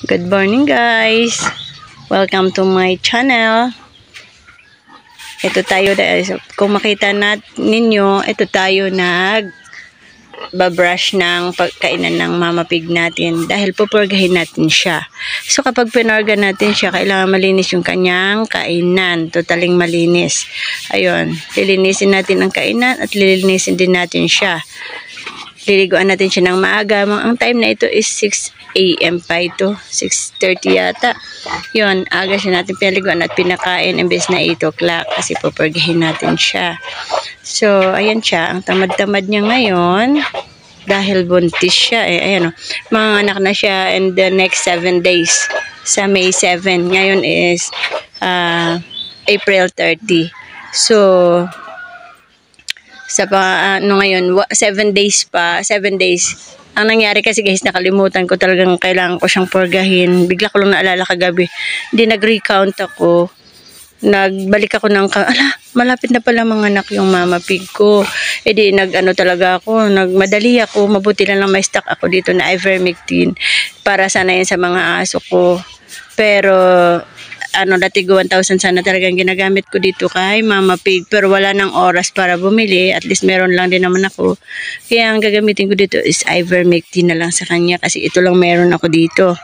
Good morning guys! Welcome to my channel. Ito tayo, kung makita ninyo, ito tayo babrush ng pagkainan ng mama pig natin dahil pupurgahin natin siya. So kapag pinurga natin siya, kailangan malinis yung kanyang kainan. Totaling malinis. Ayun, lilinisin natin ang kainan at lilinisin din natin siya. Liliguan natin siya ng maaga. Ang time na ito is 6 AM pa ito. 6:30 yata. Yun, aga siya natin pinaliguan at pinakain imbes na 8 o'clock kasi pupurgahin natin siya. So, ayan siya. Ang tamad-tamad niya ngayon dahil buntis siya. Ayan o. Mga anak na siya in the next 7 days. Sa May 7. Ngayon is April 30. So, sa ngayon 7 days pa, 7 days. Ang nangyari kasi guys, nakalimutan ko talagang kailangan ko siyang purgahin. Bigla ko lang naalala kagabi. Hindi nag-recount ako. Nagbalik ako ng malapit na pala mga anak yung mama pig ko. Di talaga ako, nagmadali ako, mabuti lang may stock ako dito na ivermectin para sana yun sa mga aso ko. Pero latigo 1,000 sana talagang ginagamit ko dito kay mama pig, pero wala nang oras para bumili. At least meron lang din naman ako, kaya ang gagamitin ko dito is ivermectin na lang sa kanya kasi ito lang meron ako dito.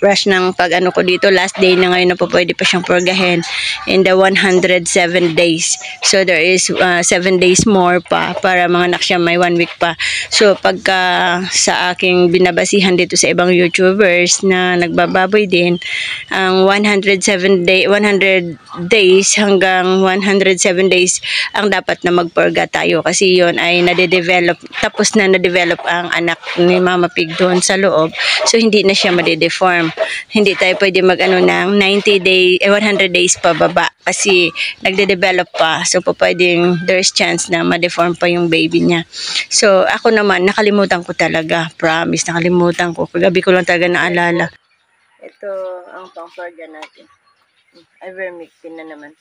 Rush ng ko dito, last day na ngayon na po pwede pa siyang purgahin in the 107 days. So there is 7 days more pa para mga anak siya, may 1 week pa. So pagka sa aking binabasihan dito sa ibang YouTubers na nagbababoy din, ang 100 days hanggang 107 days ang dapat na magpurga tayo kasi yon ay nade-develop, tapos na na-develop ang anak ni mama pig doon sa loob. So hindi na siya made-deform. Hindi tayo pwede ng 100 days pa baba kasi nagde-develop pa. So pwedeng there's chance na ma-deform pa yung baby niya. So ako naman nakalimutan ko talaga, promise nakalimutan ko. Kagabi ko lang talaga naalala. Ito ang pang-purga natin. Ivermectin na naman.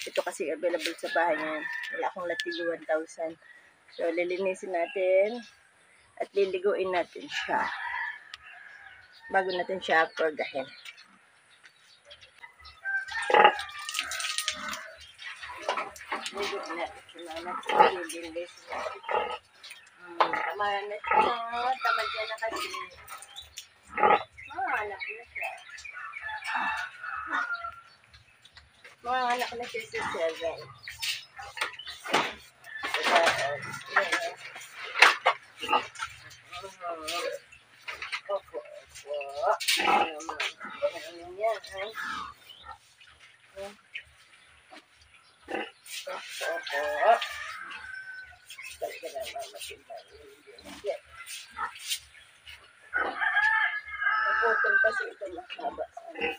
Ito kasi available sa bahay ngayon. Wala akong latigo 1,000. So lilinisin natin at liliguin natin siya bago natin siya purgahin. Liliguin natin siya lilinisin natin. Tamad na siya. Tamad niya na kasi. Mga anak na siya. Mga anak na siya sa 7. Opo. Ano yan? Opo. Talaga naman matindag. Naputol kasi ito mahaba sa akin.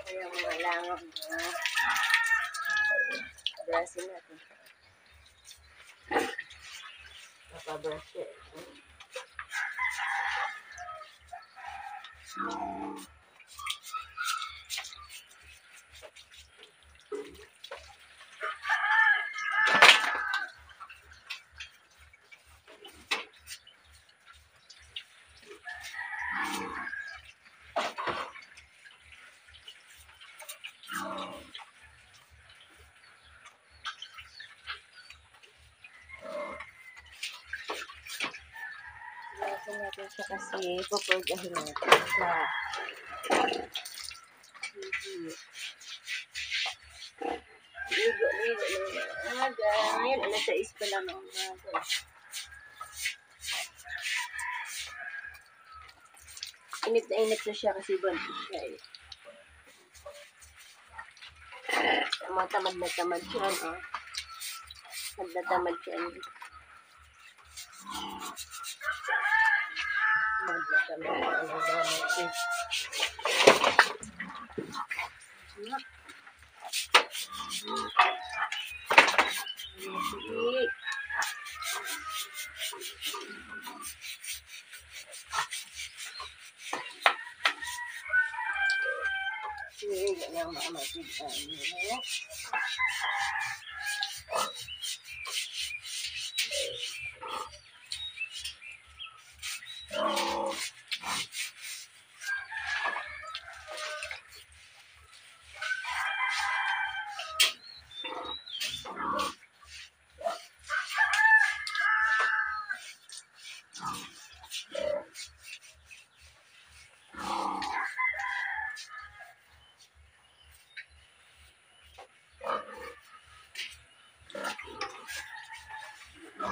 Kaya mga langaw na abrasin natin. Napabrush it. Natin siya kasi pupurgahin natin siya. Ligo na umaga. Ngayon, 6 pa lang ng umaga. Init na siya kasi buntis siya eh. Tamad na tamad siya, no? Tamad na tamad siya. Tamad na tamad siya. Yang mama kita ini.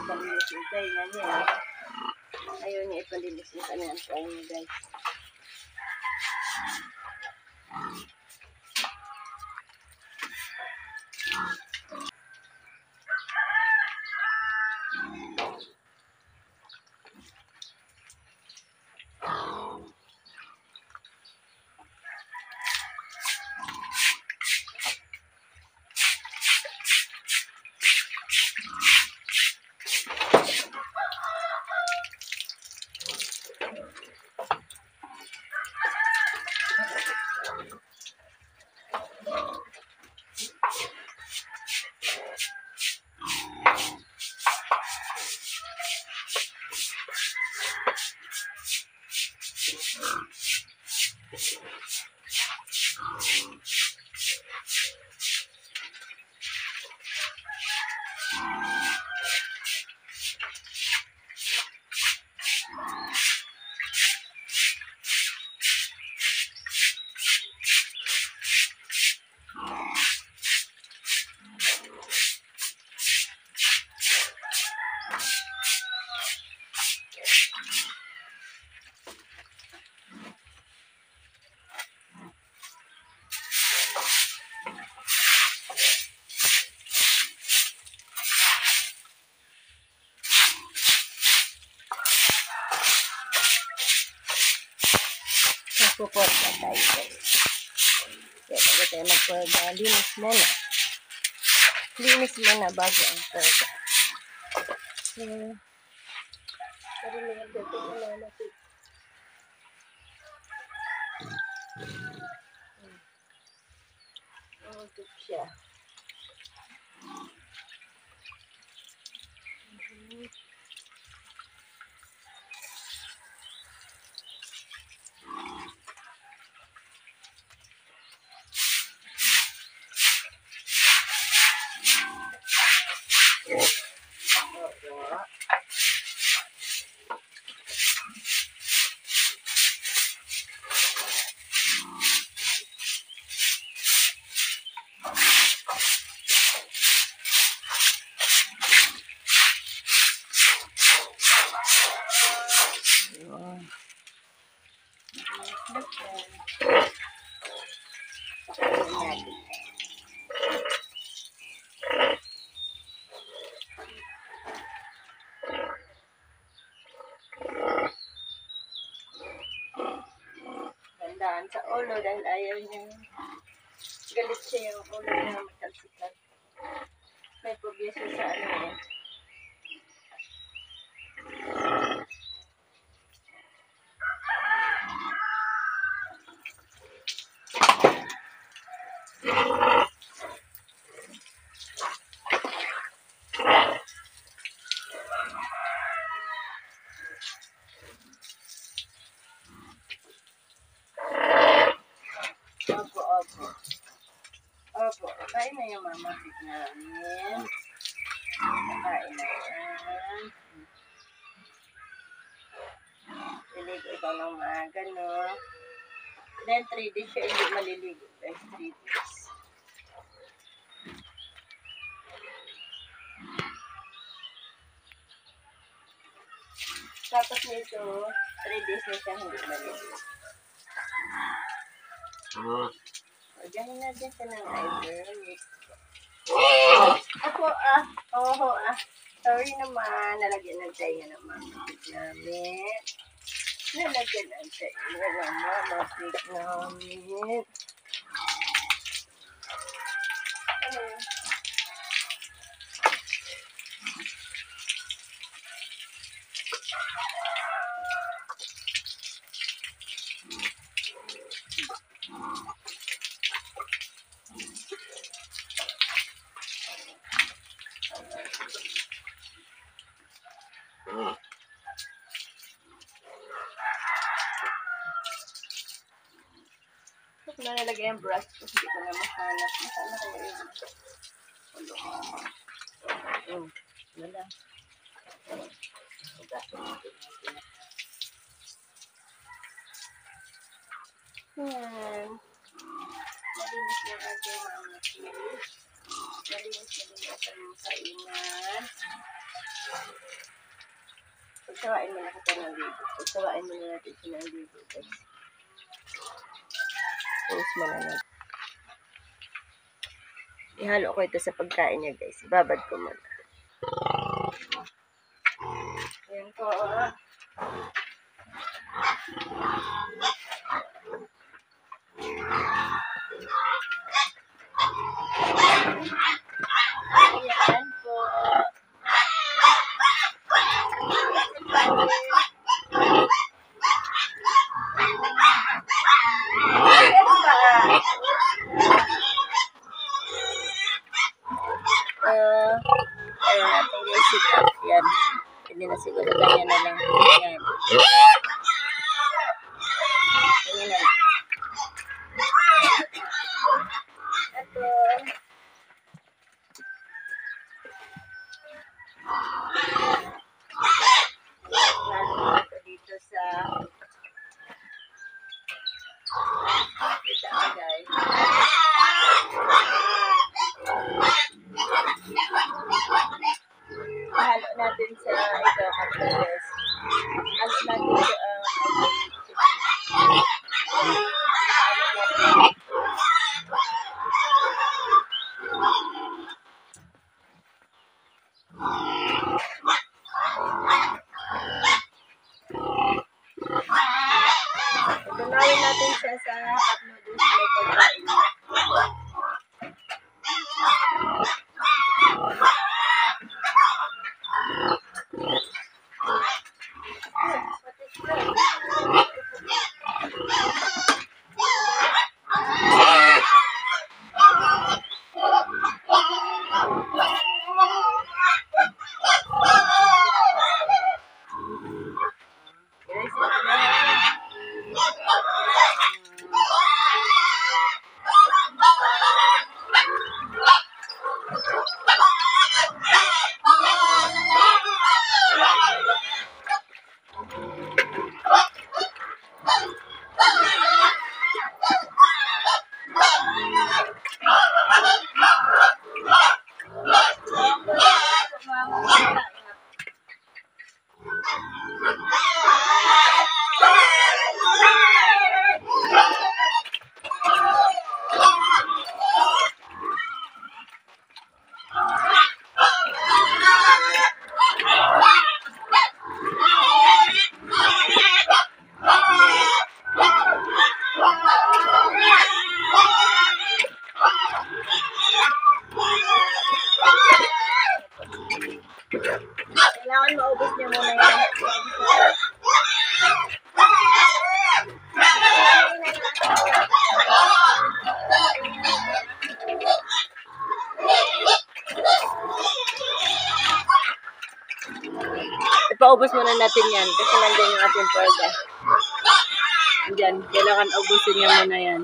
Palinis yung tainga niya. Ayaw niya ipalinis yung kanyang tainga, guys. Pupunta tayo, guys. Kaya bago tayo magpurga, linis muna. Linis muna bago ang purga. So, karamihan dito na natin. Ito siya. Gandaan sa ulo dahil ayaw niya. Galit siya yung ulo niya matalsikan. May progreso sa ano eh. Opo, kain na yung mama namin. Kain na yan. Liligo ikaw ng maaga, no? Then 3 days siya hindi maliligo. Guys, 3 days. Tapos nito, 3 days na siya hindi maliligo. Pagahin natin sa ng eyebrow. Ako sorry naman, nalagyan ng tayo naman. Gamit. Nalagyan ng tayo naman, mapik namin. Na nalagay yung brush ko, hindi ko na mahanap. Masama kaya yun. Wala. Yan. Malinis na ating mga kilis. Malinis na din ating kainan. Pagsawain mo na kita ng libo. Pagsawain mo na natin siya ng libo, guys. Post mo na natin. Ihalo ko ito sa pagkain niya, guys. Babad ko muna. Ayan po. Ayan po. Ayan natin yung sit up. Yan. Hindi na siguro ganyan na lang. Yan. Ganyan na lang. Ito. Lalo ito dito sa dito guys. Halo natin sa ito kapatid. Halo natin sa tunawin natin siya sa cup noodles na may pagkain. Kailangan maubos niya muna yan. Ipaubos muna natin yan kasi nandun yung ating porga. Diyan, kailangan ubusin niya muna yan.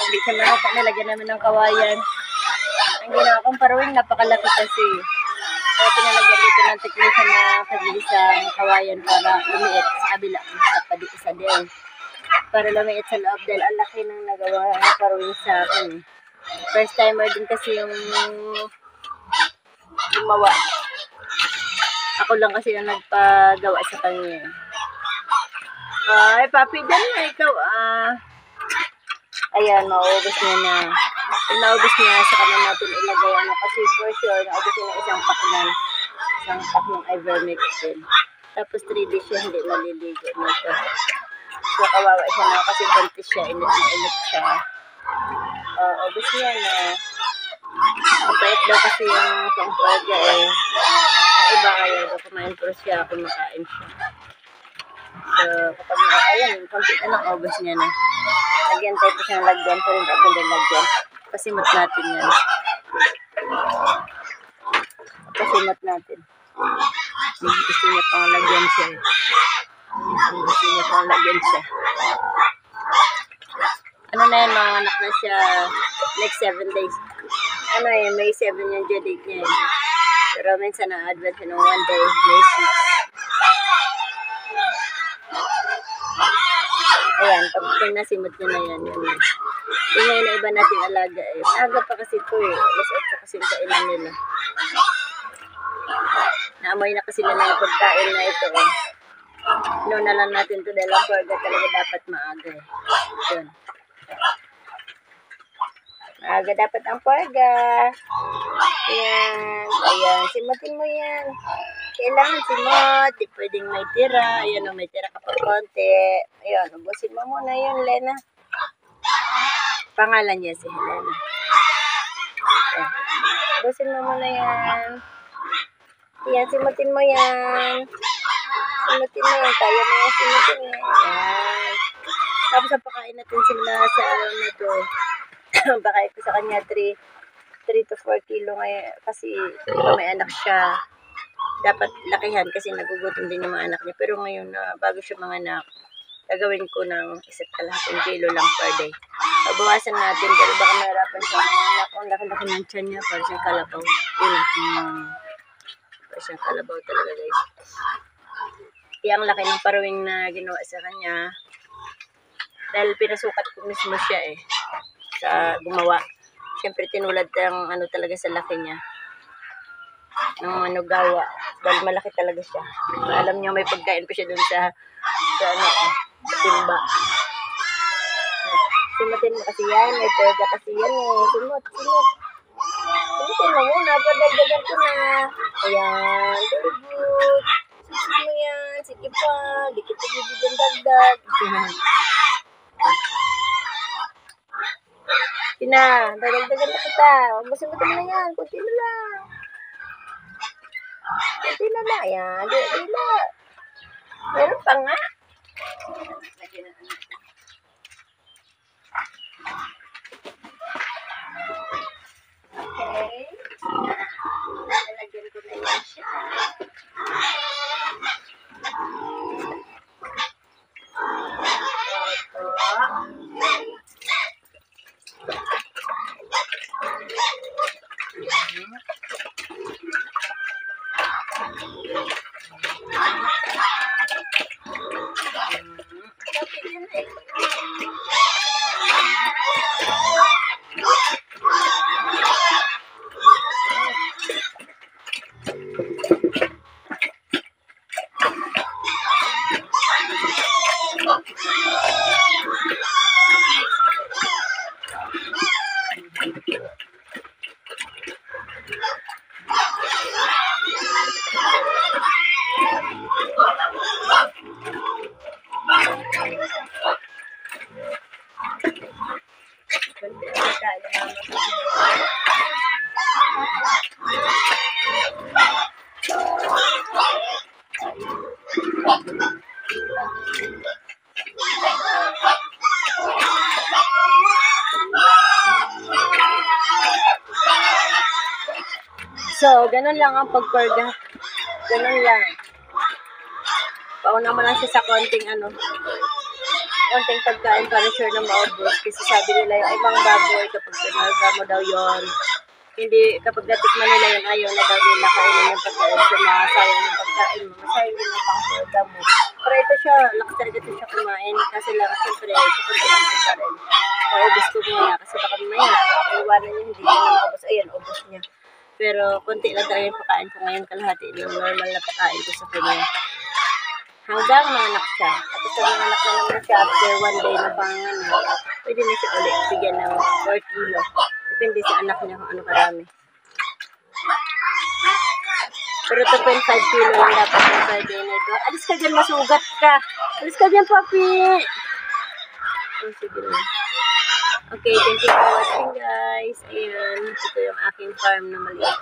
Hindi siya nakaka, nalagyan namin ng kawayan. Ang ginawa kong parawing, napakalaki kasi. Kaya pinalagyan dito ng teknisa na tag-iisang kawayan para lumiit sa kabila. Sa pag-iisa din. Para lumiit sa loob dahil ang laki ng nagawa ng parawing sa akin. First timer din kasi yung gumawa. Ako lang kasi yung nagpagawa sa kanya. Ay, papi, dyan na ikaw, Ayan, maubos niya na. Kung naubos niya, saka na natin ilagay, kasi for sure, naubos niya ng isang pack ng ivermectin. Tapos 3 days siya hindi maliligo nito. So, kawawa siya na kasi buntis siya, init na init siya. Ubos niya na. Mapait daw kasi yung pangpalga eh. Ang iba ayaw daw kumain, pero siya kumakain siya. So, kapag ayan, konti na lang, ubos niya na. Lagyan tayo pa siyang lagyan, pero hindi ako lagyan. Pasimot natin yan. Pasimot natin. Gusto niya pang lagyan siya. Gusto niya pang lagyan siya. Ano na yan, mga anak na siya, next 7 days. Ano eh, May 7 yung due date niya eh. Pero minsan na-advance siya ng 1 day, May 6. Ayan, pag nasimot niya na yan, yun. Yung ngayon na iba nating alaga eh. Maaga pa kasi ito eh. Alas 8 kasi yung kainan nila. Naamoy na kasi nila yung pagkain na ito eh. No na lang natin ito dahil ang purga talaga dapat maaga eh. Yun. Maaga dapat ang purga. Ayan. Ayan. Simutin mo yan. Kailangan simot. Di pwedeng may tira. Ayan o, may tira ka pa konti. Ayan. Ubusin mo muna yun, Lena. Pangalan niya si Helena. Ayan. Ubusin mo muna yan. Ayan, simutin mo yan. Simutin mo yan. Kaya mo yan simutin yan. Ayan. Tapos ang pakain natin sila sa araw na to. Pakain ko sa kanya 3 to 4 kilo ngayon. Kasi may anak siya. Dapat lakihan kasi nagugutom din yung mga anak niya. Pero ngayon na bago siya mga anak, gagawin ko ng 1.5 kilo lang per day. Babawasan natin pero baka mahirapan siya mga anak. Ang laki-laki ng tiyan niya para siyang kalabaw. Yun. Para siyang kalabaw talaga guys. Kaya ang laki ng parawing na ginawa sa kanya. Dahil pinasukat ko mismo siya eh. Sa gumawa. Siyempre tinulad ng ano talaga sa laki niya. Ng ano gawa. Dahil malaki talaga siya. Alam niyo may pagkain pa siya dun sa ano timba. Simutin mo kasi yan. May pwede kasi yan eh. Simut. Simutin mo muna. Padagdagan ko na. Ayan. Very good. Susun mo yan. Sige pa. Di kita bibigyan dagdag. Tina, dadagdagan na kita. Masimutin na yan. Kunti na lang. Kunti na lang. Ayan. Di na. Meron pa nga. Okay. Lalagyan ko na yan siya. So, ganun lang ang pagpurga. Ganun lang. Pauna mo lang siya sa konting pagkain para sure na maubos. Kasi sabi nila yung ibang baboy kapag pinarga mo daw yon, hindi, kapag natikman nila yung ayaw na daw nila kainin yung pagkain. So, masayang yung pagkain mo. Masayang din yung pangpurga mo. Pero ito siya, lakas talaga ito siya kumain. Kasi lang, siyempre, kukuntian ko pa rin. Paubos ko muna. Kasi baka mamaya, iwanan niya, hindi niya maubos. Ayan, ubos niya. Pero konti lang talaga yung pagkain ko ngayon, kalahati yung normal na pagkain ko sa kanya. hanggang manganak siya. Tapos pag nanganak na naman siya after 1 day na panganak, pwede na siya ulit bigyan ng 4 kilo. Depende sa anak niya kung ano karami. Pero 2.5 kilo lang dapat yung per day na ito. Alis ka dyan, masugat ka. Alis ka dyan, papi. Oh, sige na. Okay, thank you for watching, guys. Ayan, ito yung aking farm na maliit.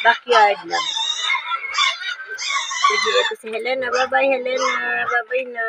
Backyard lang. Sige, ito si Helena. Bye-bye, Helena. Bye-bye na.